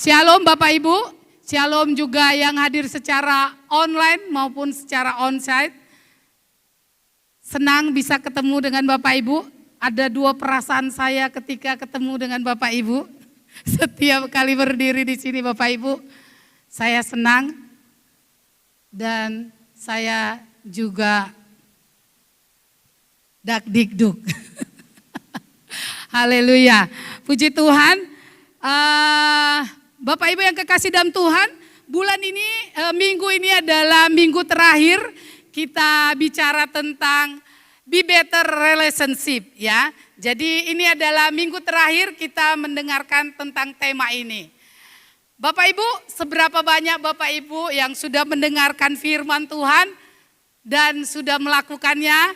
Shalom Bapak Ibu, shalom juga yang hadir secara online maupun secara onsite. Senang bisa ketemu dengan Bapak Ibu. Ada dua perasaan saya ketika ketemu dengan Bapak Ibu. Setiap kali berdiri di sini Bapak Ibu, saya senang dan saya juga dakdikduk. Haleluya, puji Tuhan. Bapak Ibu yang kekasih dalam Tuhan, bulan ini, minggu ini adalah minggu terakhir kita bicara tentang Be Better Relationship ya. Jadi ini adalah minggu terakhir kita mendengarkan tentang tema ini. Bapak Ibu, seberapa banyak Bapak Ibu yang sudah mendengarkan firman Tuhan dan sudah melakukannya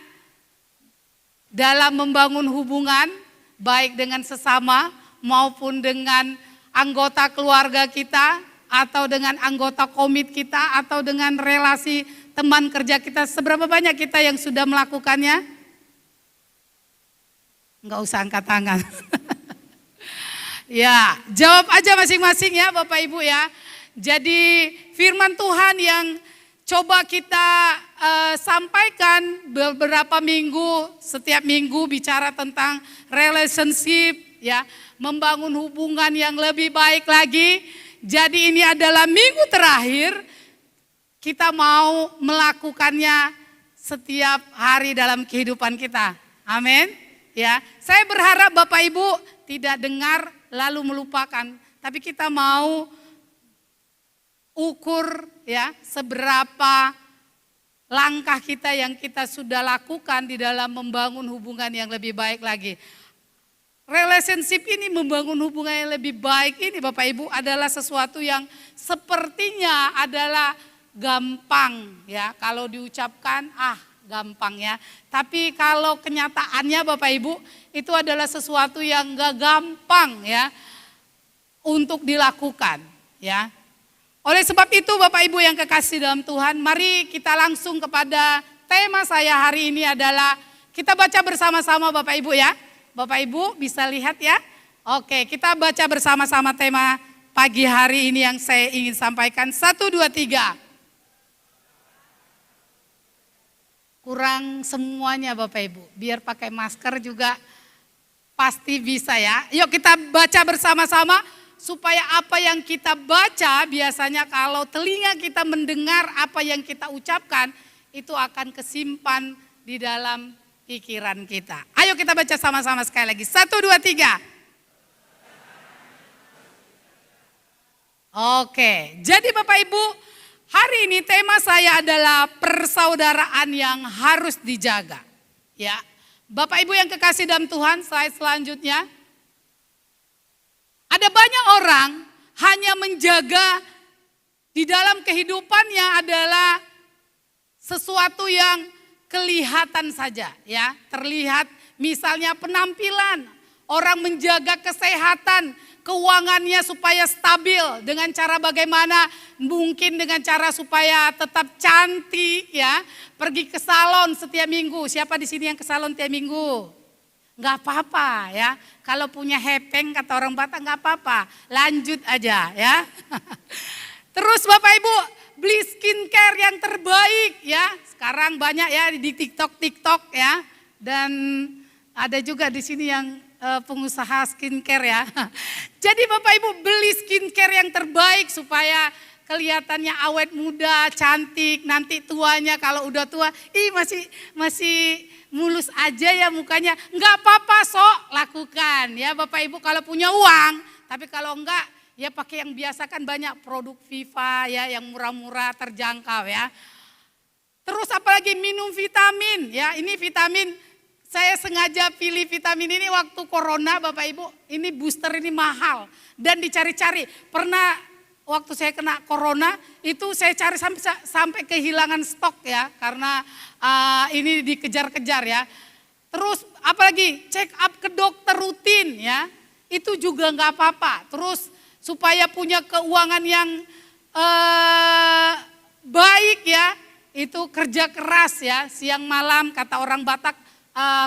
dalam membangun hubungan baik dengan sesama maupun dengan anggota keluarga kita, atau dengan anggota komit kita, atau dengan relasi teman kerja kita. Seberapa banyak kita yang sudah melakukannya? Enggak usah angkat tangan. Ya, jawab aja masing-masing ya Bapak Ibu ya. Jadi firman Tuhan yang coba kita sampaikan beberapa minggu, setiap minggu bicara tentang relationship ya, membangun hubungan yang lebih baik lagi. Jadi ini adalah minggu terakhir kita mau melakukannya setiap hari dalam kehidupan kita. Amin. Ya, saya berharap Bapak Ibu tidak dengar lalu melupakan, tapi kita mau ukur ya seberapa langkah kita yang kita sudah lakukan di dalam membangun hubungan yang lebih baik lagi. Relationship ini, membangun hubungan yang lebih baik ini Bapak Ibu adalah sesuatu yang sepertinya adalah gampang ya. Kalau diucapkan gampang ya. Tapi kalau kenyataannya Bapak Ibu itu adalah sesuatu yang gak gampang ya untuk dilakukan ya. Oleh sebab itu Bapak Ibu yang kekasih dalam Tuhan, mari kita langsung kepada tema saya hari ini adalah kita baca bersama-sama Bapak Ibu ya. Bapak Ibu bisa lihat ya. Oke, kita baca bersama-sama tema pagi hari ini yang saya ingin sampaikan. 1, 2, 3. Kurang semuanya Bapak Ibu. Biar pakai masker juga pasti bisa ya. Yuk kita baca bersama-sama supaya apa yang kita baca biasanya kalau telinga kita mendengar apa yang kita ucapkan itu akan kesimpan di dalam pikiran kita. Ayo kita baca sama-sama sekali lagi. 1, 2, 3. Oke, jadi Bapak Ibu, hari ini tema saya adalah persaudaraan yang harus dijaga. Ya, Bapak Ibu yang kekasih dalam Tuhan, slide selanjutnya. Ada banyak orang hanya menjaga di dalam kehidupannya adalah sesuatu yang kelihatan saja ya, terlihat misalnya penampilan, orang menjaga kesehatan, keuangannya supaya stabil dengan cara bagaimana, mungkin dengan cara supaya tetap cantik ya, pergi ke salon setiap minggu. Siapa di sini yang ke salon tiap minggu? Enggak apa-apa ya, kalau punya hepeng kata orang Batak enggak apa-apa, lanjut aja ya. Terus Bapak Ibu beli skincare yang terbaik ya. Sekarang banyak ya di TikTok ya. Dan ada juga di sini yang pengusaha skincare ya. Jadi Bapak Ibu beli skincare yang terbaik supaya kelihatannya awet muda, cantik. Nanti tuanya kalau udah tua, masih mulus aja ya mukanya. Enggak apa-apa sok lakukan ya Bapak Ibu kalau punya uang. Tapi kalau enggak, ya pakai yang biasa kan banyak produk Viva ya yang murah-murah terjangkau ya. Terus apalagi minum vitamin ya, ini vitamin saya sengaja pilih vitamin ini waktu corona Bapak Ibu. Ini booster ini mahal dan dicari-cari. Pernah waktu saya kena corona itu saya cari sampai kehilangan stok ya karena ini dikejar-kejar ya. Terus apalagi check up ke dokter rutin ya, itu juga nggak apa-apa. Terus supaya punya keuangan yang baik ya, itu kerja keras ya, siang malam kata orang Batak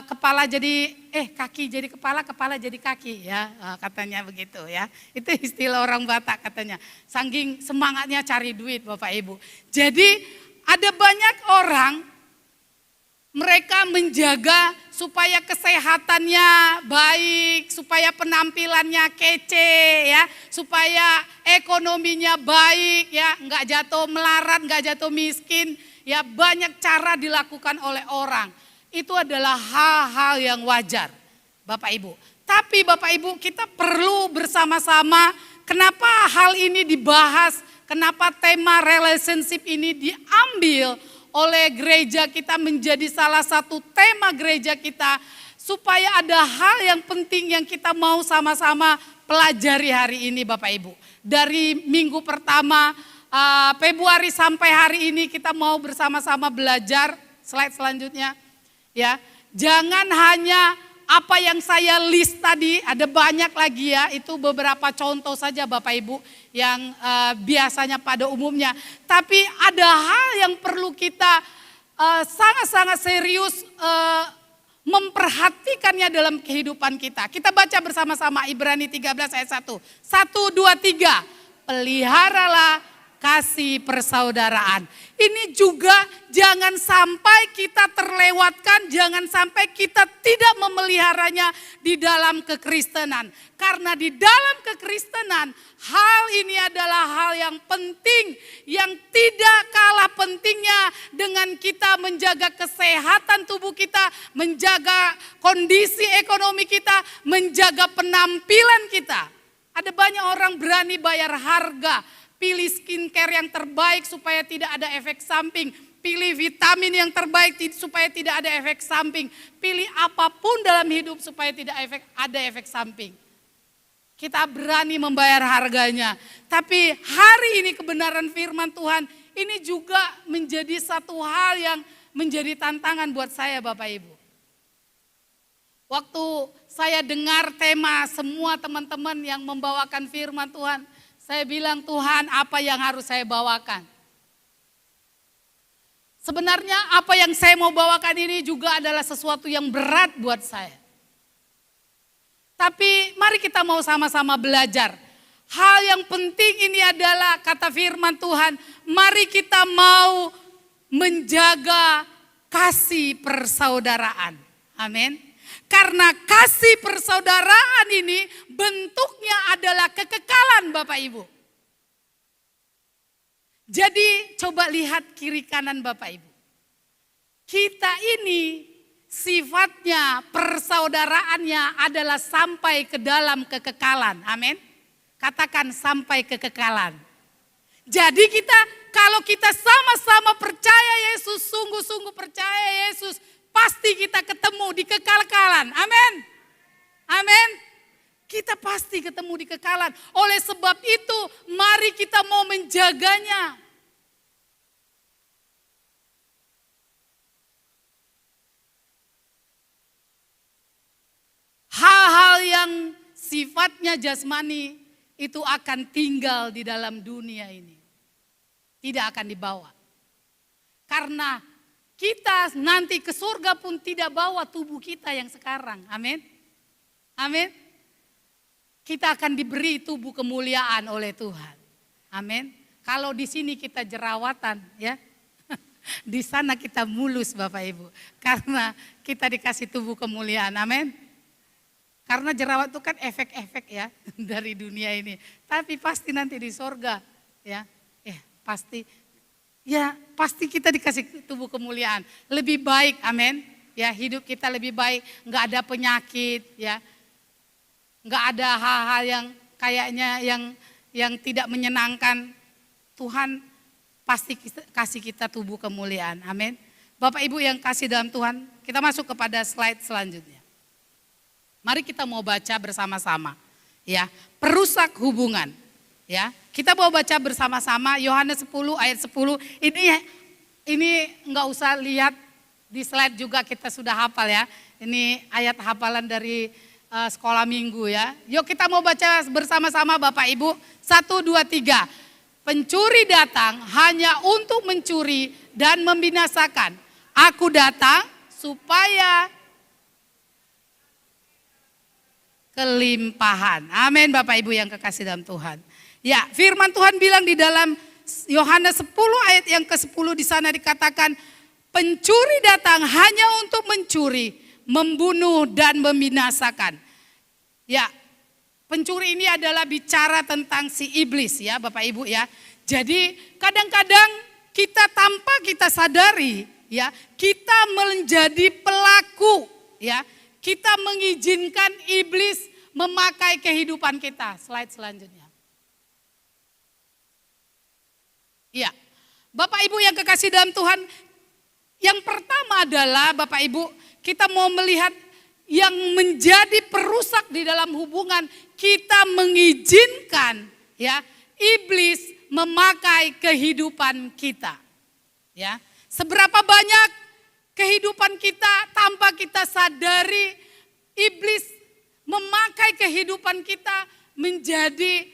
kepala jadi kaki jadi kepala, kepala jadi kaki ya, katanya begitu ya. Itu istilah orang Batak katanya. Saking semangatnya cari duit Bapak Ibu. Jadi ada banyak orang mereka menjaga supaya kesehatannya baik, supaya penampilannya kece ya, supaya ekonominya baik ya, nggak jatuh melarat, nggak jatuh miskin ya, banyak cara dilakukan oleh orang. Itu adalah hal-hal yang wajar Bapak Ibu. Tapi Bapak Ibu kita perlu bersama-sama, kenapa hal ini dibahas, kenapa tema relationship ini diambil oleh gereja kita menjadi salah satu tema gereja kita, supaya ada hal yang penting yang kita mau sama-sama pelajari hari ini Bapak Ibu. Dari minggu pertama Februari sampai hari ini kita mau bersama-sama belajar. Slide selanjutnya ya. Jangan hanya apa yang saya list tadi, ada banyak lagi ya, itu beberapa contoh saja Bapak Ibu yang biasanya pada umumnya. Tapi ada hal yang perlu kita sangat-sangat serius memperhatikannya dalam kehidupan kita. Kita baca bersama-sama Ibrani 13 ayat 1. 1, 2, 3. Peliharalah kasih persaudaraan. Ini juga jangan sampai kita terlewatkan, jangan sampai kita tidak memeliharanya di dalam kekristenan. Karena di dalam kekristenan hal ini adalah hal yang penting, yang tidak kalah pentingnya dengan kita menjaga kesehatan tubuh kita, menjaga kondisi ekonomi kita, menjaga penampilan kita. Ada banyak orang berani bayar harga, pilih skincare yang terbaik supaya tidak ada efek samping. Pilih vitamin yang terbaik supaya tidak ada efek samping. Pilih apapun dalam hidup supaya tidak ada efek samping. Kita berani membayar harganya. Tapi hari ini kebenaran firman Tuhan ini juga menjadi satu hal yang menjadi tantangan buat saya Bapak Ibu. Waktu saya dengar tema semua teman-teman yang membawakan firman Tuhan, saya bilang, Tuhan, apa yang harus saya bawakan? Sebenarnya apa yang saya mau bawakan ini juga adalah sesuatu yang berat buat saya. Tapi mari kita mau sama-sama belajar. Hal yang penting ini adalah kata firman Tuhan, mari kita mau menjaga kasih persaudaraan. Amin. Karena kasih persaudaraan ini bentuknya adalah kekekalan Bapak Ibu. Jadi coba lihat kiri kanan Bapak Ibu. Kita ini sifatnya persaudaraannya adalah sampai ke dalam kekekalan. Amin. Katakan sampai kekekalan. Jadi kalau kita sama-sama percaya Yesus, sungguh-sungguh percaya Yesus, pasti kita ketemu di kekekalan. Amin. Amin. Kita pasti ketemu di kekekalan. Oleh sebab itu, mari kita mau menjaganya. Hal-hal yang sifatnya jasmani itu akan tinggal di dalam dunia ini. Tidak akan dibawa. Karena kita nanti ke surga pun tidak bawa tubuh kita yang sekarang. Amin. Amin. Kita akan diberi tubuh kemuliaan oleh Tuhan. Amin. Kalau di sini kita jerawatan ya. Di sana kita mulus Bapak Ibu. Karena kita dikasih tubuh kemuliaan. Amin. Karena jerawat itu kan efek-efek ya dari dunia ini. Tapi pasti nanti di surga ya. Pasti kita dikasih tubuh kemuliaan. Lebih baik, amin. Ya, hidup kita lebih baik, nggak ada penyakit, ya. Nggak ada hal-hal yang kayaknya yang tidak menyenangkan. Tuhan pasti kasih kita tubuh kemuliaan, amin. Bapak Ibu yang kasih dalam Tuhan, kita masuk kepada slide selanjutnya. Mari kita mau baca bersama-sama, ya. Perusak hubungan, ya. Kita mau baca bersama-sama Yohanes 10 ayat 10. Ini nggak usah lihat di slide juga, kita sudah hafal ya. Ini ayat hafalan dari sekolah minggu ya. Yuk kita mau baca bersama-sama Bapak Ibu. 1, 2, 3. Pencuri datang hanya untuk mencuri dan membinasakan. Aku datang supaya kelimpahan. Amin Bapak Ibu yang kekasih dalam Tuhan. Ya, firman Tuhan bilang di dalam Yohanes 10 ayat yang ke-10 di sana dikatakan, pencuri datang hanya untuk mencuri, membunuh dan membinasakan. Ya, pencuri ini adalah bicara tentang si iblis ya Bapak Ibu ya. Jadi kadang-kadang kita tanpa kita sadari ya, kita menjadi pelaku ya. Kita mengizinkan iblis memakai kehidupan kita. Slide selanjutnya. Ya, Bapak Ibu yang kekasih dalam Tuhan, yang pertama adalah Bapak Ibu, kita mau melihat yang menjadi perusak di dalam hubungan, kita mengizinkan ya iblis memakai kehidupan kita. Ya, seberapa banyak kehidupan kita tanpa kita sadari iblis memakai kehidupan kita menjadi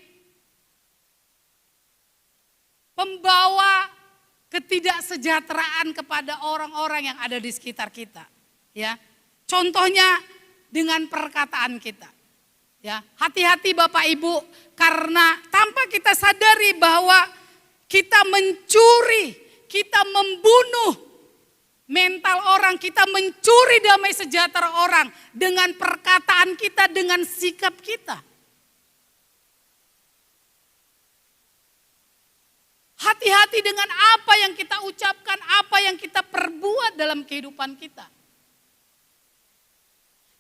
pembawa ketidaksejahteraan kepada orang-orang yang ada di sekitar kita. Ya, contohnya dengan perkataan kita. Ya, hati-hati Bapak Ibu, karena tanpa kita sadari bahwa kita mencuri, kita membunuh mental orang, kita mencuri damai sejahtera orang dengan perkataan kita, dengan sikap kita. Hati-hati dengan apa yang kita ucapkan, apa yang kita perbuat dalam kehidupan kita.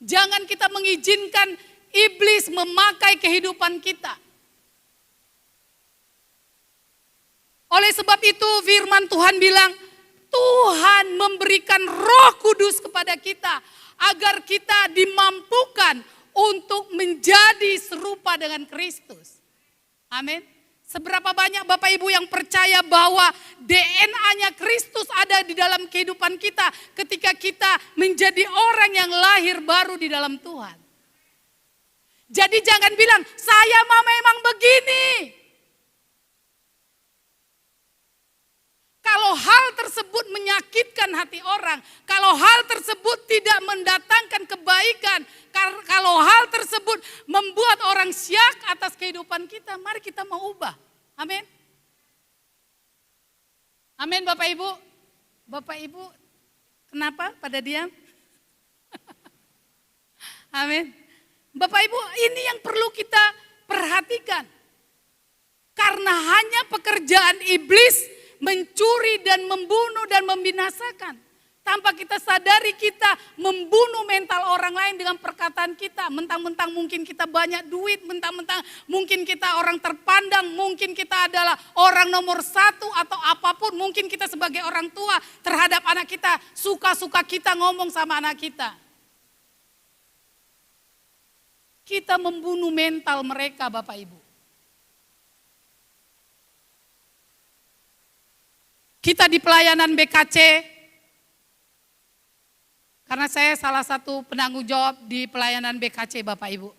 Jangan kita mengizinkan iblis memakai kehidupan kita. Oleh sebab itu firman Tuhan bilang, Tuhan memberikan Roh Kudus kepada kita agar kita dimampukan untuk menjadi serupa dengan Kristus. Amin. Seberapa banyak Bapak Ibu yang percaya bahwa DNA-nya Kristus ada di dalam kehidupan kita ketika kita menjadi orang yang lahir baru di dalam Tuhan. Jadi jangan bilang, saya memang begini. Kalau hal tersebut menyakitkan hati orang, kalau hal tersebut tidak mendatangkan kebaikan, kalau hal tersebut membuat orang syak atas kehidupan kita, mari kita mau ubah. Amin. Amin Bapak Ibu. Bapak Ibu, kenapa pada diam? Amin. Bapak Ibu, ini yang perlu kita perhatikan. Karena hanya pekerjaan iblis mencuri dan membunuh dan membinasakan. Tanpa kita sadari kita membunuh mental orang lain dengan perkataan kita. Mentang-mentang mungkin kita banyak duit, mentang-mentang mungkin kita orang terpandang, mungkin kita adalah orang nomor satu atau apapun. Mungkin kita sebagai orang tua terhadap anak kita, suka-suka kita ngomong sama anak kita. Kita membunuh mental mereka Bapak Ibu. Kita di pelayanan BKC, karena saya salah satu penanggung jawab di pelayanan BKC Bapak Ibu.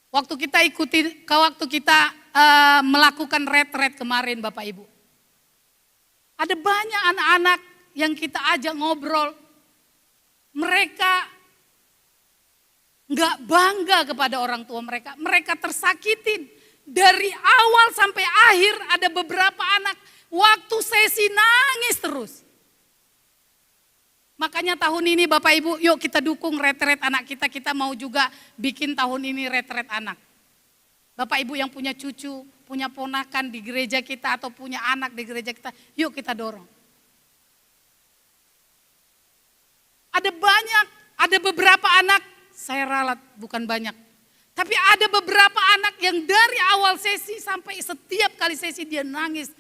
Waktu kita melakukan retret kemarin Bapak Ibu. Ada banyak anak-anak yang kita ajak ngobrol. Mereka nggak bangga kepada orang tua mereka. Mereka tersakitin. Dari awal sampai akhir ada beberapa anak waktu sesi nangis terus. Makanya tahun ini Bapak Ibu, yuk kita dukung retret anak kita. Kita mau juga bikin tahun ini retret anak. Bapak Ibu yang punya cucu, punya ponakan di gereja kita atau punya anak di gereja kita, yuk kita dorong. Ada beberapa anak, saya ralat bukan banyak. Tapi ada beberapa anak yang dari awal sesi sampai setiap kali sesi dia nangis,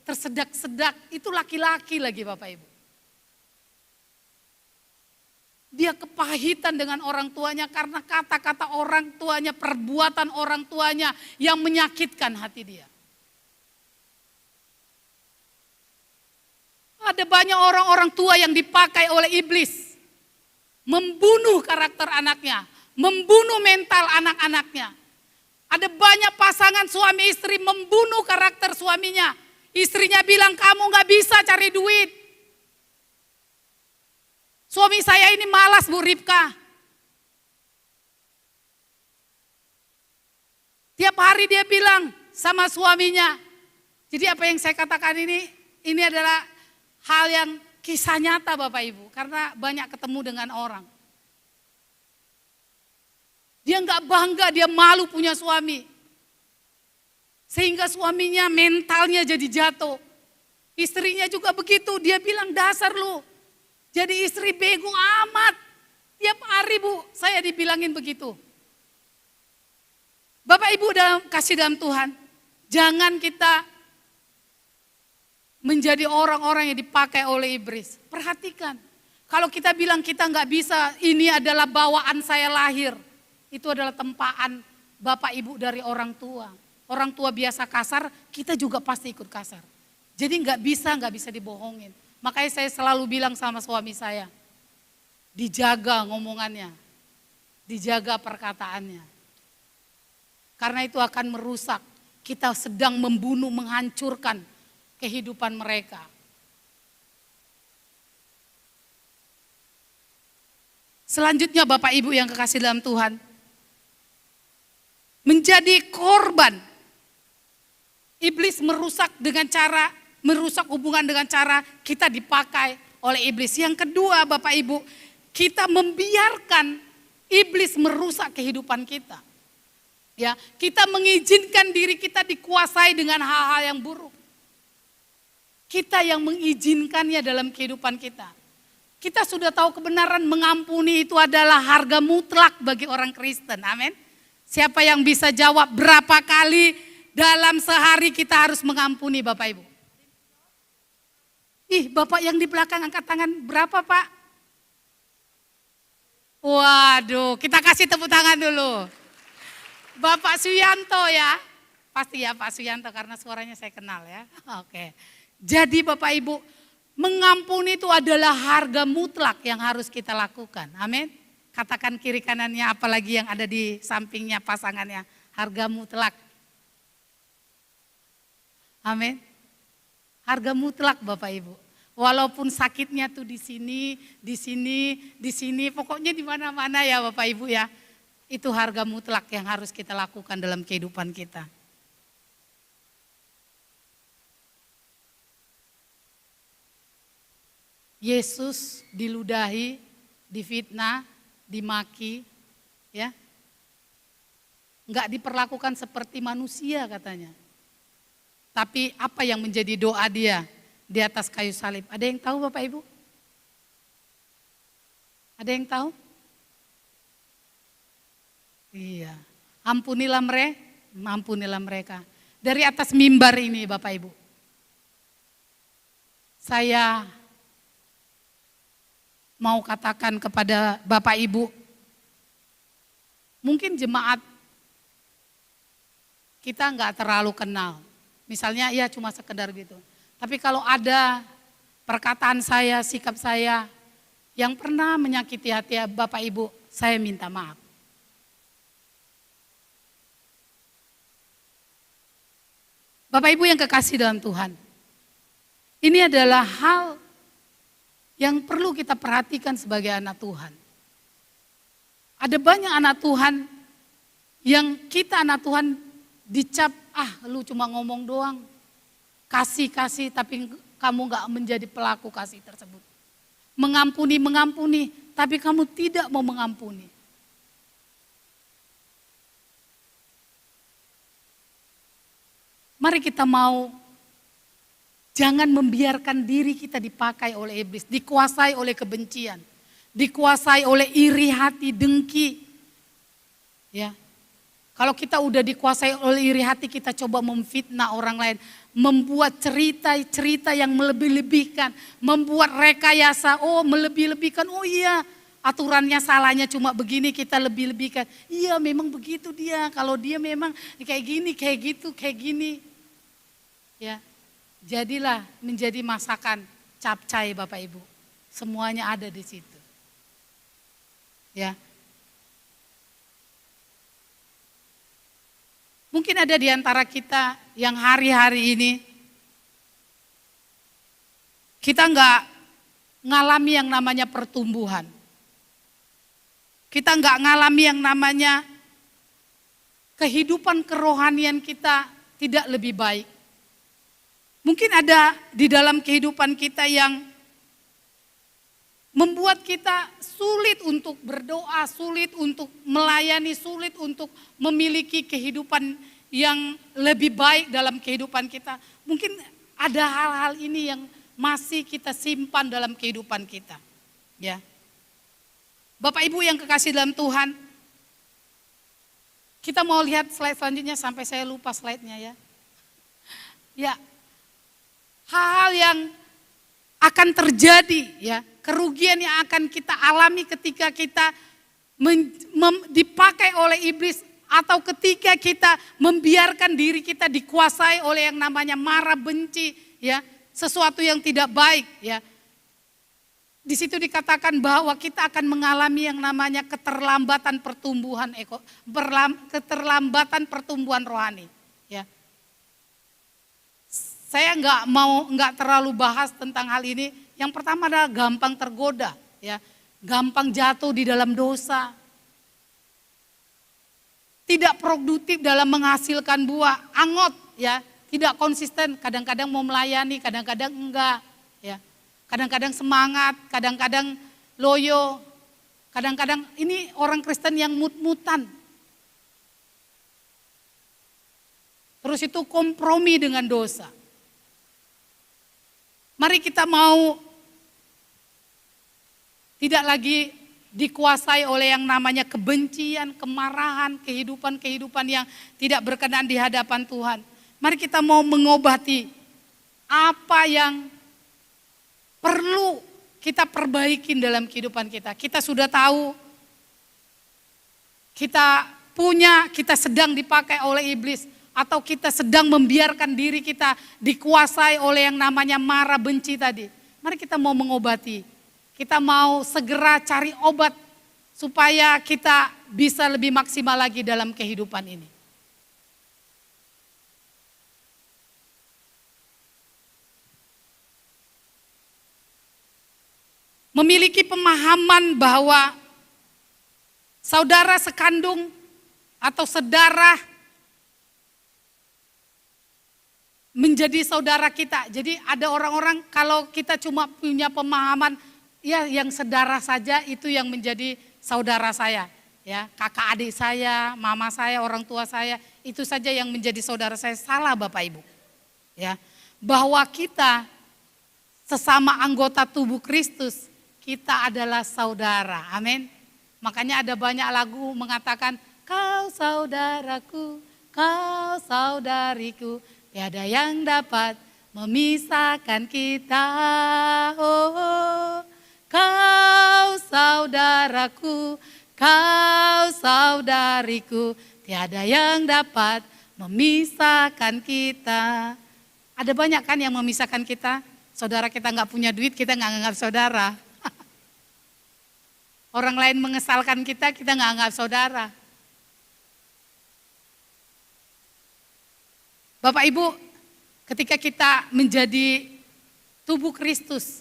tersedak-sedak. Itu laki-laki lagi Bapak Ibu. Dia kepahitan dengan orang tuanya karena kata-kata orang tuanya, perbuatan orang tuanya yang menyakitkan hati dia. Ada banyak orang-orang tua yang dipakai oleh iblis. Membunuh karakter anaknya, membunuh mental anak-anaknya. Ada banyak pasangan suami istri membunuh karakter suaminya. Istrinya bilang kamu gak bisa cari duit. Suami saya ini malas Bu Ripka. Tiap hari dia bilang sama suaminya. Jadi apa yang saya katakan ini adalah hal yang kisah nyata Bapak Ibu. Karena banyak ketemu dengan orang. Dia nggak bangga, dia malu punya suami. Sehingga suaminya mentalnya jadi jatuh. Istrinya juga begitu, dia bilang dasar lu. Jadi istri bego amat. Tiap hari Bu, saya dibilangin begitu. Bapak Ibu kasih dalam Tuhan, jangan kita menjadi orang-orang yang dipakai oleh iblis. Perhatikan, kalau kita bilang kita nggak bisa, ini adalah bawaan saya lahir. Itu adalah tempaan Bapak Ibu dari orang tua. Orang tua biasa kasar, kita juga pasti ikut kasar. Jadi nggak bisa dibohongin. Makanya saya selalu bilang sama suami saya, dijaga ngomongannya, dijaga perkataannya. Karena itu akan merusak, kita sedang membunuh, menghancurkan kehidupan mereka. Selanjutnya Bapak Ibu yang kekasih dalam Tuhan, menjadi korban. Iblis merusak hubungan dengan cara kita dipakai oleh iblis. Yang kedua Bapak Ibu, kita membiarkan iblis merusak kehidupan kita. Ya, kita mengizinkan diri kita dikuasai dengan hal-hal yang buruk. Kita yang mengizinkannya dalam kehidupan kita. Kita sudah tahu kebenaran mengampuni itu adalah harga mutlak bagi orang Kristen. Amin. Siapa yang bisa jawab berapa kali dalam sehari kita harus mengampuni Bapak Ibu? Bapak yang di belakang angkat tangan berapa Pak? Waduh, kita kasih tepuk tangan dulu. Bapak Suyanto ya, pasti ya Pak Suyanto karena suaranya saya kenal ya. Oke, jadi Bapak Ibu, mengampuni itu adalah harga mutlak yang harus kita lakukan. Amin. Katakan kiri kanannya, apalagi yang ada di sampingnya pasangannya, harga mutlak. Amin. Harga mutlak Bapak Ibu. Walaupun sakitnya tuh di sini, pokoknya di mana-mana ya Bapak Ibu ya. Itu harga mutlak yang harus kita lakukan dalam kehidupan kita. Yesus diludahi, difitnah, dimaki, ya. Enggak diperlakukan seperti manusia katanya. Tapi apa yang menjadi doa dia di atas kayu salib? Ada yang tahu Bapak Ibu? Ada yang tahu? Iya. Ampunilah mereka. Dari atas mimbar ini Bapak Ibu. Saya mau katakan kepada Bapak Ibu, mungkin jemaat kita nggak terlalu kenal. Misalnya ya cuma sekedar gitu. Tapi kalau ada perkataan saya, sikap saya yang pernah menyakiti hati Bapak Ibu, saya minta maaf. Bapak Ibu yang kekasih dalam Tuhan, ini adalah hal yang perlu kita perhatikan sebagai anak Tuhan. Ada banyak anak Tuhan yang kita anak Tuhan dicap, lu cuma ngomong doang. Kasih tapi kamu gak menjadi pelaku kasih tersebut. Mengampuni, tapi kamu tidak mau mengampuni. Mari kita jangan membiarkan diri kita dipakai oleh iblis, dikuasai oleh kebencian, dikuasai oleh iri hati, dengki. Ya. Kalau kita udah dikuasai oleh iri hati, kita coba memfitnah orang lain, membuat cerita yang melebih-lebihkan, membuat rekayasa, melebih-lebihkan, iya aturannya salahnya cuma begini kita lebih-lebihkan. Iya memang begitu dia, kalau dia memang kayak gini, kayak gitu, kayak gini. Ya. Jadilah menjadi masakan capcay Bapak Ibu. Semuanya ada di situ. Ya. Mungkin ada di antara kita yang hari-hari ini kita nggak ngalami yang namanya pertumbuhan. Kita nggak ngalami yang namanya kehidupan kerohanian kita tidak lebih baik. Mungkin ada di dalam kehidupan kita yang membuat kita sulit untuk berdoa, sulit untuk melayani, sulit untuk memiliki kehidupan yang lebih baik dalam kehidupan kita. Mungkin ada hal-hal ini yang masih kita simpan dalam kehidupan kita. Ya. Bapak Ibu yang kekasih dalam Tuhan, kita mau lihat slide selanjutnya sampai saya lupa slide-nya ya. Ya. Hal-hal yang akan terjadi ya, kerugian yang akan kita alami ketika kita dipakai oleh iblis atau ketika kita membiarkan diri kita dikuasai oleh yang namanya marah, benci ya, sesuatu yang tidak baik ya. Di situ dikatakan bahwa kita akan mengalami yang namanya keterlambatan pertumbuhan rohani ya. Saya nggak terlalu bahas tentang hal ini. Yang pertama adalah gampang tergoda, ya, gampang jatuh di dalam dosa, tidak produktif dalam menghasilkan buah, angot, ya, tidak konsisten. Kadang-kadang mau melayani, kadang-kadang enggak, ya, kadang-kadang semangat, kadang-kadang loyo, kadang-kadang ini orang Kristen yang mut-mutan. Terus itu kompromi dengan dosa. Mari kita mau tidak lagi dikuasai oleh yang namanya kebencian, kemarahan, kehidupan-kehidupan yang tidak berkenan di hadapan Tuhan. Mari kita mau mengobati apa yang perlu kita perbaikin dalam kehidupan kita. Kita sudah tahu, kita sedang dipakai oleh iblis. Atau kita sedang membiarkan diri kita dikuasai oleh yang namanya marah, benci tadi. Mari kita mau mengobati. Kita mau segera cari obat supaya kita bisa lebih maksimal lagi dalam kehidupan ini. Memiliki pemahaman bahwa saudara sekandung atau sedarah menjadi saudara kita. Jadi ada orang-orang kalau kita cuma punya pemahaman ya yang saudara saja itu yang menjadi saudara saya, ya, kakak adik saya, mama saya, orang tua saya, itu saja yang menjadi saudara saya. Salah Bapak Ibu. Ya. Bahwa kita sesama anggota tubuh Kristus, kita adalah saudara. Amin. Makanya ada banyak lagu mengatakan kau saudaraku, kau saudariku. Tiada yang dapat memisahkan kita, oh, kau saudaraku, kau saudariku, tiada yang dapat memisahkan kita. Ada banyak kan yang memisahkan kita, saudara kita nggak punya duit, kita nggak anggap saudara. Orang lain mengesalkan kita, kita nggak anggap saudara. Bapak Ibu, ketika kita menjadi tubuh Kristus,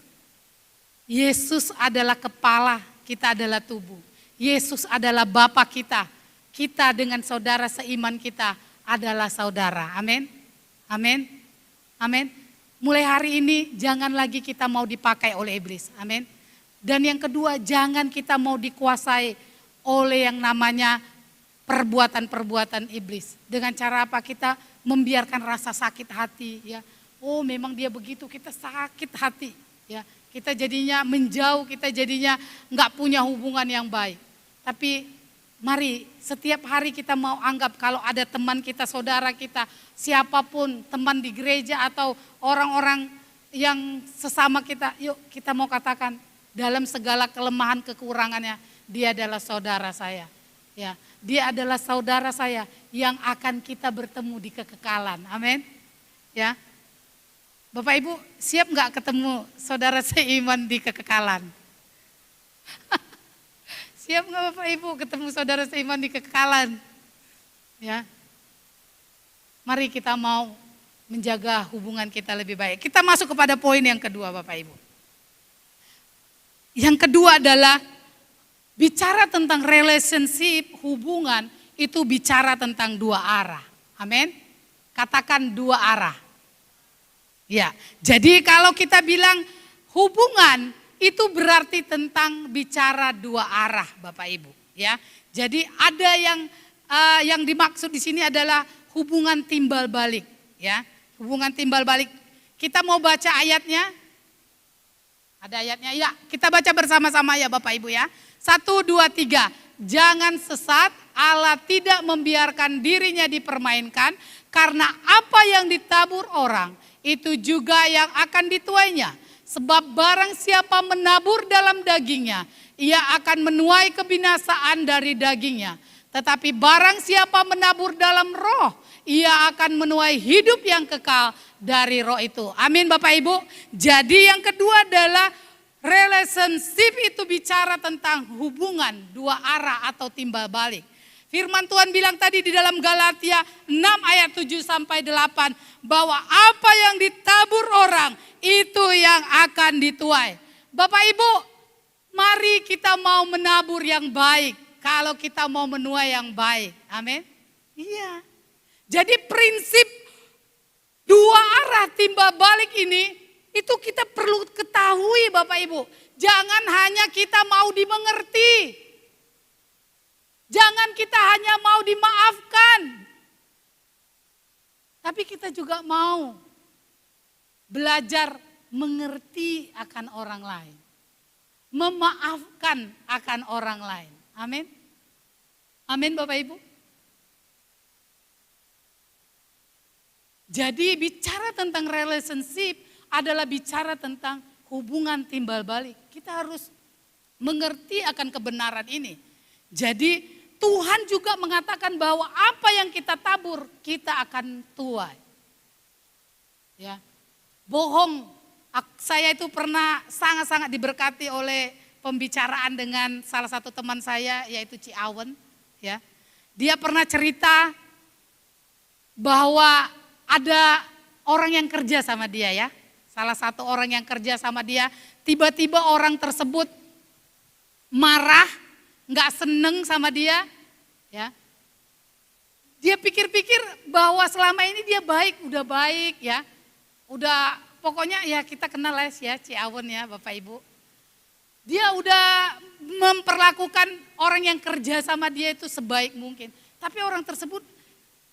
Yesus adalah kepala, kita adalah tubuh. Yesus adalah Bapa kita. Kita dengan saudara seiman kita adalah saudara. Amin. Amin. Amin. Mulai hari ini jangan lagi kita mau dipakai oleh iblis. Amin. Dan yang kedua, jangan kita mau dikuasai oleh yang namanya perbuatan-perbuatan iblis. Dengan cara apa? Kita membiarkan rasa sakit hati, ya. Oh, memang dia begitu, kita sakit hati, ya. Kita jadinya menjauh, kita jadinya nggak punya hubungan yang baik. Tapi mari setiap hari kita mau anggap kalau ada teman kita, saudara kita, siapapun, teman di gereja atau orang-orang yang sesama kita, yuk kita mau katakan dalam segala kelemahan kekurangannya, dia adalah saudara saya. Ya, dia adalah saudara saya yang akan kita bertemu di kekekalan. Amin. Ya. Bapak Ibu, siap nggak ketemu saudara seiman di kekekalan? Siap nggak Bapak Ibu ketemu saudara seiman di kekekalan? Ya. Mari kita mau menjaga hubungan kita lebih baik. Kita masuk kepada poin yang kedua Bapak Ibu. Yang kedua adalah bicara tentang relationship, hubungan, itu bicara tentang dua arah. Amin. Katakan dua arah. Ya, jadi kalau kita bilang hubungan itu berarti tentang bicara dua arah, Bapak Ibu. Ya, jadi ada yang dimaksud di sini adalah hubungan timbal balik. Ya, hubungan timbal balik. Kita mau baca ayatnya? Ada ayatnya? Ya, kita baca bersama-sama ya Bapak Ibu ya. 1, 2, 3. Jangan sesat, Allah tidak membiarkan dirinya dipermainkan, karena apa yang ditabur orang, itu juga yang akan dituainya. Sebab barang siapa menabur dalam dagingnya, ia akan menuai kebinasaan dari dagingnya. Tetapi barang siapa menabur dalam roh, ia akan menuai hidup yang kekal dari roh itu. Amin Bapak Ibu. Jadi yang kedua adalah relationship itu bicara tentang hubungan dua arah atau timbal balik. Firman Tuhan bilang tadi di dalam Galatia 6 ayat 7 sampai 8 bahwa apa yang ditabur orang itu yang akan dituai. Bapak Ibu, mari kita mau menabur yang baik kalau kita mau menuai yang baik. Amin. Iya. Jadi prinsip dua arah timbal balik ini itu kita perlu ketahui Bapak Ibu. Jangan hanya kita mau dimengerti. Jangan kita hanya mau dimaafkan. Tapi kita juga mau belajar mengerti akan orang lain. Memaafkan akan orang lain. Amin. Amin Bapak Ibu. Jadi bicara tentang relationship adalah bicara tentang hubungan timbal balik. Kita harus mengerti akan kebenaran ini. Jadi Tuhan juga mengatakan bahwa apa yang kita tabur kita akan tuai. Ya. Bohong. Saya itu pernah sangat-sangat diberkati oleh pembicaraan dengan salah satu teman saya yaitu Ci Awen. Ya. Dia pernah cerita bahwa ada orang yang kerja sama dia ya. Salah satu orang yang kerja sama dia, tiba-tiba orang tersebut marah, nggak seneng sama dia, ya. Dia pikir-pikir bahwa selama ini dia baik, udah baik ya. Udah pokoknya ya kita kenal ya Ci Awen ya Bapak Ibu. Dia udah memperlakukan orang yang kerja sama dia itu sebaik mungkin. Tapi orang tersebut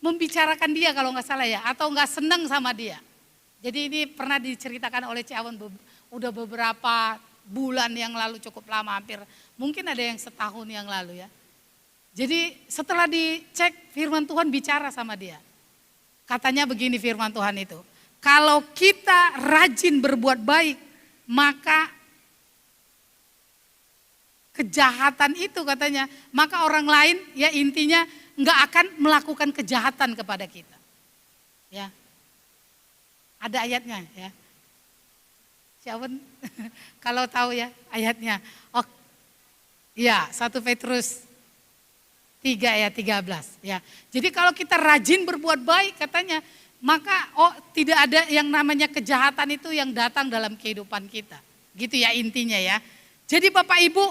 membicarakan dia kalau nggak salah ya, atau nggak seneng sama dia. Jadi ini pernah diceritakan oleh Ci Awen udah beberapa bulan yang lalu, cukup lama, hampir mungkin ada yang setahun yang lalu ya. Jadi setelah dicek firman Tuhan bicara sama dia. Katanya begini firman Tuhan itu, kalau kita rajin berbuat baik maka kejahatan itu katanya, maka orang lain ya intinya nggak akan melakukan kejahatan kepada kita. Ya. Ada ayatnya ya. Siapa kalau tahu ya ayatnya. Oh. Ya, 1 Petrus 3 ayat 13 ya. Jadi kalau kita rajin berbuat baik katanya, maka tidak ada yang namanya kejahatan itu yang datang dalam kehidupan kita. Gitu ya intinya ya. Jadi Bapak Ibu,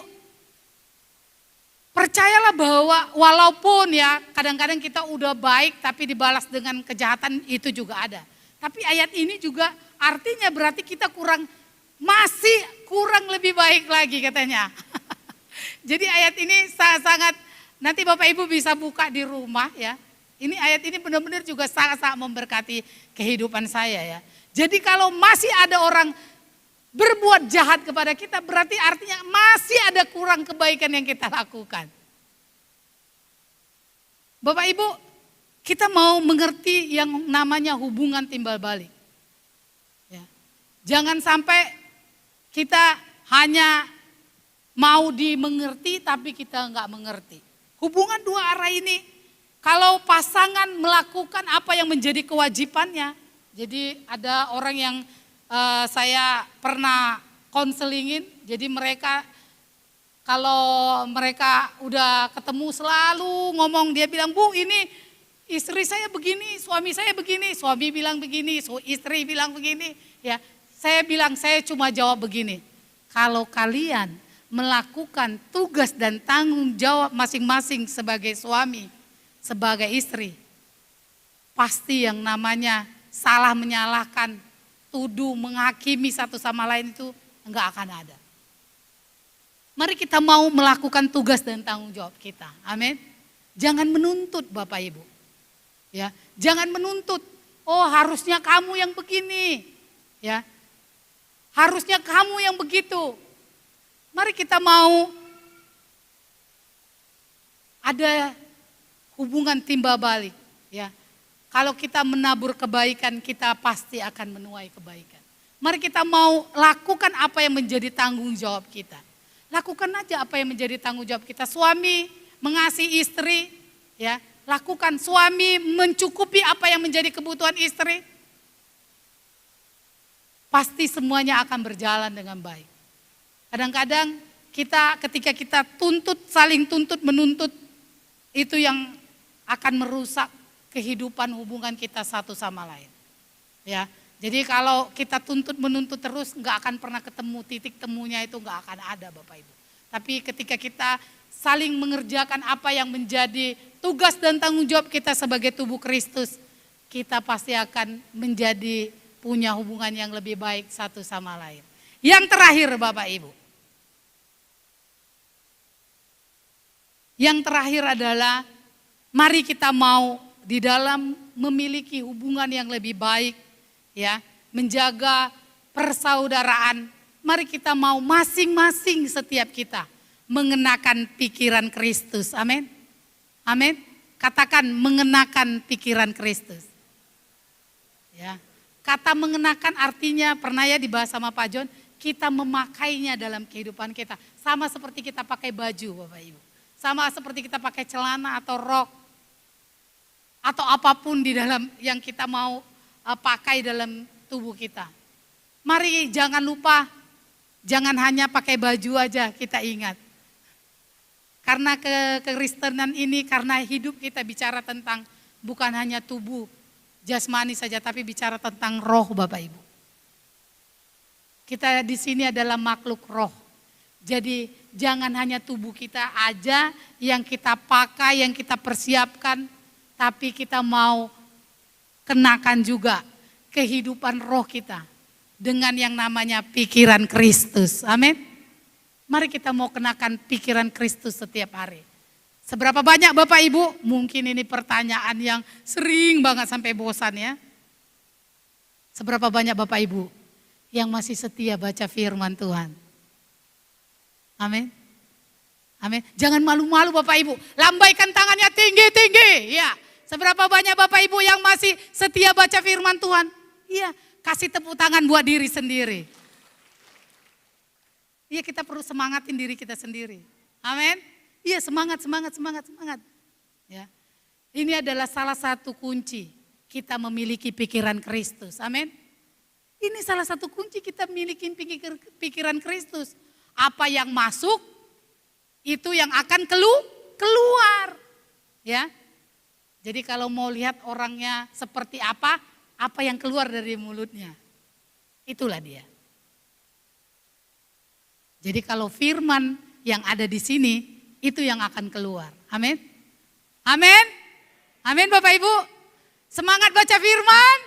percayalah bahwa walaupun ya kadang-kadang kita udah baik tapi dibalas dengan kejahatan, itu juga ada. Tapi ayat ini juga artinya berarti kita masih kurang lebih baik lagi katanya. Jadi ayat ini sangat, nanti Bapak Ibu bisa buka di rumah ya. Ini ayat ini benar-benar juga sangat-sangat memberkati kehidupan saya ya. Jadi kalau masih ada orang berbuat jahat kepada kita, berarti artinya masih ada kurang kebaikan yang kita lakukan. Bapak Ibu, kita mau mengerti yang namanya hubungan timbal balik. Ya. Jangan sampai kita hanya mau dimengerti tapi kita enggak mengerti. Hubungan dua arah ini, kalau pasangan melakukan apa yang menjadi kewajibannya. Jadi ada orang yang saya pernah konselingin, jadi mereka kalau mereka udah ketemu selalu ngomong, dia bilang, "Bu, ini istri saya begini, suami saya begini." Suami bilang begini, istri bilang begini. Ya, saya bilang, saya cuma jawab begini, kalau kalian melakukan tugas dan tanggung jawab masing-masing sebagai suami, sebagai istri, pasti yang namanya salah menyalahkan, tuduh, menghakimi satu sama lain itu enggak akan ada. Mari kita mau melakukan tugas dan tanggung jawab kita. Amin. Jangan menuntut Bapak Ibu. Ya, jangan menuntut, oh harusnya kamu yang begini. Ya. Harusnya kamu yang begitu. Mari kita mau ada hubungan timbal balik, ya. Kalau kita menabur kebaikan, kita pasti akan menuai kebaikan. Mari kita mau lakukan apa yang menjadi tanggung jawab kita. Lakukan aja apa yang menjadi tanggung jawab kita. Suami mengasihi istri, ya. Lakukan. Suami mencukupi apa yang menjadi kebutuhan istri. Pasti semuanya akan berjalan dengan baik. Kadang-kadang ketika kita saling tuntut menuntut, itu yang akan merusak kehidupan hubungan kita satu sama lain. Ya, jadi kalau kita tuntut menuntut terus, nggak akan pernah ketemu titik temunya, itu nggak akan ada Bapak Ibu. Tapi ketika kita saling mengerjakan apa yang menjadi tugas dan tanggung jawab kita sebagai tubuh Kristus, kita pasti akan menjadi punya hubungan yang lebih baik satu sama lain. Yang terakhir Bapak Ibu. Yang terakhir adalah mari kita mau di dalam memiliki hubungan yang lebih baik, ya, menjaga persaudaraan. Mari kita mau masing-masing setiap kita mengenakan pikiran Kristus. Amin. Amin. Katakan mengenakan pikiran Kristus. Ya. Kata mengenakan artinya pernah ya dibahas sama Pak John, kita memakainya dalam kehidupan kita. Sama seperti kita pakai baju Bapak Ibu. Sama seperti kita pakai celana atau rok. Atau apapun di dalam yang kita mau pakai dalam tubuh kita. Mari jangan lupa, jangan hanya pakai baju aja, kita ingat. Karena kekristenan ini, karena hidup kita bicara tentang bukan hanya tubuh jasmani saja, tapi bicara tentang roh Bapak Ibu. Kita di sini adalah makhluk roh. Jadi jangan hanya tubuh kita aja yang kita pakai, yang kita persiapkan, tapi kita mau kenakan juga kehidupan roh kita dengan yang namanya pikiran Kristus. Amin. Mari kita mau kenakan pikiran Kristus setiap hari. Seberapa banyak Bapak Ibu? Mungkin ini pertanyaan yang sering banget sampai bosan ya. Seberapa banyak Bapak Ibu yang masih setia baca firman Tuhan? Amin. Amin. Jangan malu-malu Bapak Ibu. Lambaikan tangannya tinggi-tinggi. Ya. Seberapa banyak Bapak Ibu yang masih setia baca firman Tuhan? Iya. Kasih tepuk tangan buat diri sendiri. Iya, kita perlu semangatin diri kita sendiri. Amin. Iya, semangat. Ya. Ini adalah salah satu kunci kita memiliki pikiran Kristus. Amin. Ini salah satu kunci kita memiliki pikiran Kristus. Apa yang masuk, itu yang akan keluar. Ya. Jadi kalau mau lihat orangnya seperti apa yang keluar dari mulutnya. Itulah dia. Jadi kalau firman yang ada di sini, itu yang akan keluar. Amin. Amin. Amin Bapak Ibu. Semangat baca firman.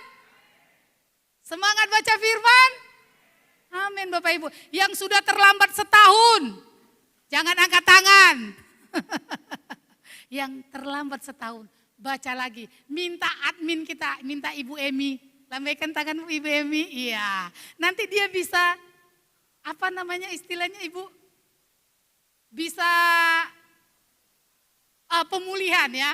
Semangat baca firman. Amin Bapak Ibu. Yang sudah terlambat setahun, jangan angkat tangan. Yang terlambat setahun, baca lagi. Minta admin kita, minta Ibu Emi. Lambaikan tangan Ibu Emi. Iya. Nanti dia bisa, apa namanya istilahnya Ibu? Bisa pemulihan ya.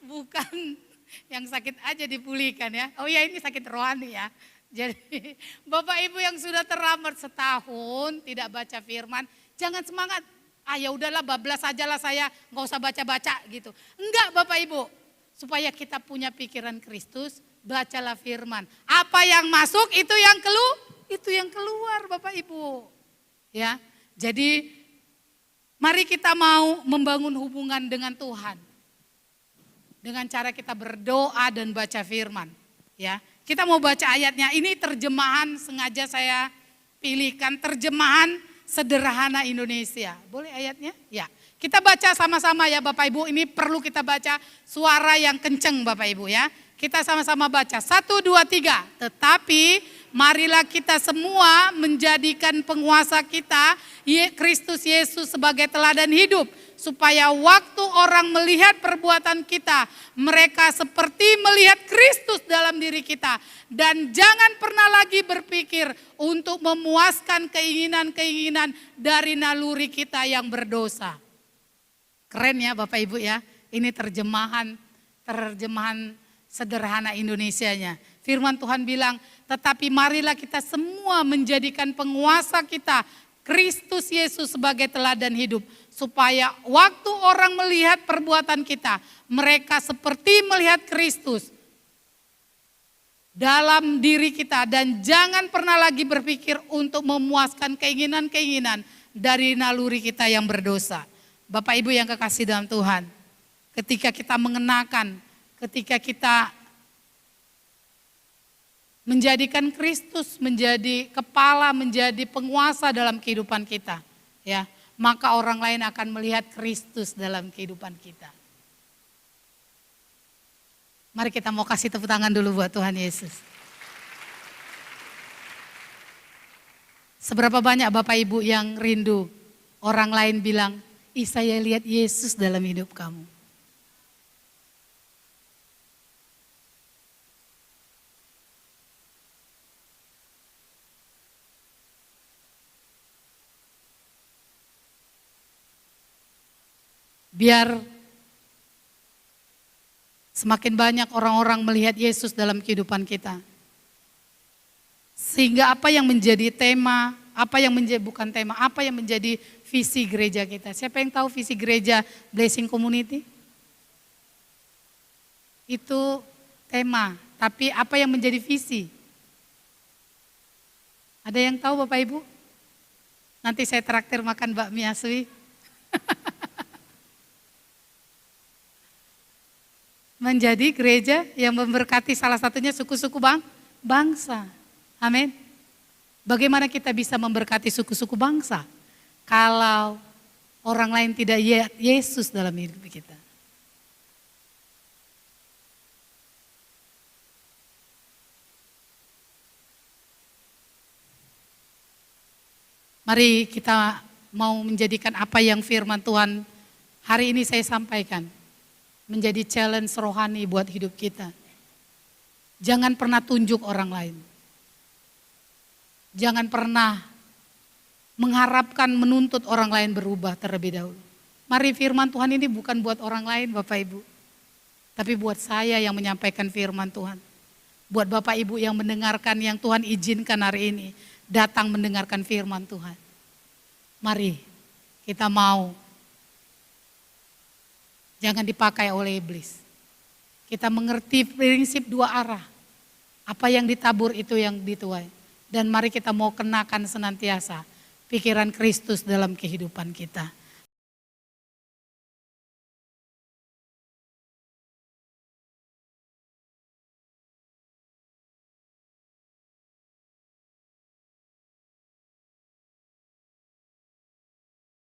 Bukan yang sakit aja dipulihkan ya. Oh ya, ini sakit rohani ya. Jadi Bapak Ibu yang sudah terlambat setahun tidak baca firman, jangan semangat. Ya udahlah, bablas sajalah saya, nggak usah baca-baca gitu. Enggak Bapak Ibu, supaya kita punya pikiran Kristus, bacalah firman. Apa yang masuk itu yang keluar Bapak Ibu. Ya. Jadi mari kita mau membangun hubungan dengan Tuhan. Dengan cara kita berdoa dan baca firman. Ya, kita mau baca ayatnya. Ini terjemahan sengaja saya pilihkan, terjemahan sederhana Indonesia. Boleh ayatnya? Ya. Kita baca sama-sama ya Bapak Ibu, ini perlu kita baca suara yang kenceng Bapak Ibu ya. Kita sama-sama baca, 1, 2, 3. Tetapi marilah kita semua menjadikan penguasa kita, Kristus Yesus sebagai teladan hidup. Supaya waktu orang melihat perbuatan kita, mereka seperti melihat Kristus dalam diri kita. Dan jangan pernah lagi berpikir untuk memuaskan keinginan-keinginan dari naluri kita yang berdosa. Keren ya Bapak Ibu ya, ini terjemahan sederhana Indonesianya. Firman Tuhan bilang, tetapi marilah kita semua menjadikan penguasa kita, Kristus Yesus sebagai teladan hidup. Supaya waktu orang melihat perbuatan kita, mereka seperti melihat Kristus dalam diri kita. Dan jangan pernah lagi berpikir untuk memuaskan keinginan-keinginan dari naluri kita yang berdosa. Bapak Ibu yang kekasih dalam Tuhan, ketika kita mengenakan, ketika kita menjadikan Kristus menjadi kepala, menjadi penguasa dalam kehidupan kita, ya, maka orang lain akan melihat Kristus dalam kehidupan kita. Mari kita mau kasih tepuk tangan dulu buat Tuhan Yesus. Seberapa banyak Bapak Ibu yang rindu orang lain bilang, ih saya lihat Yesus dalam hidup kamu. Biar semakin banyak orang-orang melihat Yesus dalam kehidupan kita. Sehingga apa yang menjadi tema, apa yang menjadi bukan tema, apa yang menjadi visi gereja kita. Siapa yang tahu visi gereja Blessing Community? Itu tema, tapi apa yang menjadi visi? Ada yang tahu Bapak Ibu? Nanti saya traktir makan bakmi Aswi. Menjadi gereja yang memberkati salah satunya suku-suku bangsa. Amin. Bagaimana kita bisa memberkati suku-suku bangsa kalau orang lain tidak Yesus dalam hidup kita? Mari kita mau menjadikan apa yang firman Tuhan hari ini saya sampaikan menjadi challenge rohani buat hidup kita. Jangan pernah tunjuk orang lain. Jangan pernah mengharapkan menuntut orang lain berubah terlebih dahulu. Mari firman Tuhan ini bukan buat orang lain Bapak Ibu. Tapi buat saya yang menyampaikan firman Tuhan. Buat Bapak Ibu yang mendengarkan, yang Tuhan izinkan hari ini datang mendengarkan firman Tuhan. Mari kita mau jangan dipakai oleh iblis. Kita mengerti prinsip dua arah. Apa yang ditabur itu yang dituai. Dan mari kita mau kenakan senantiasa pikiran Kristus dalam kehidupan kita.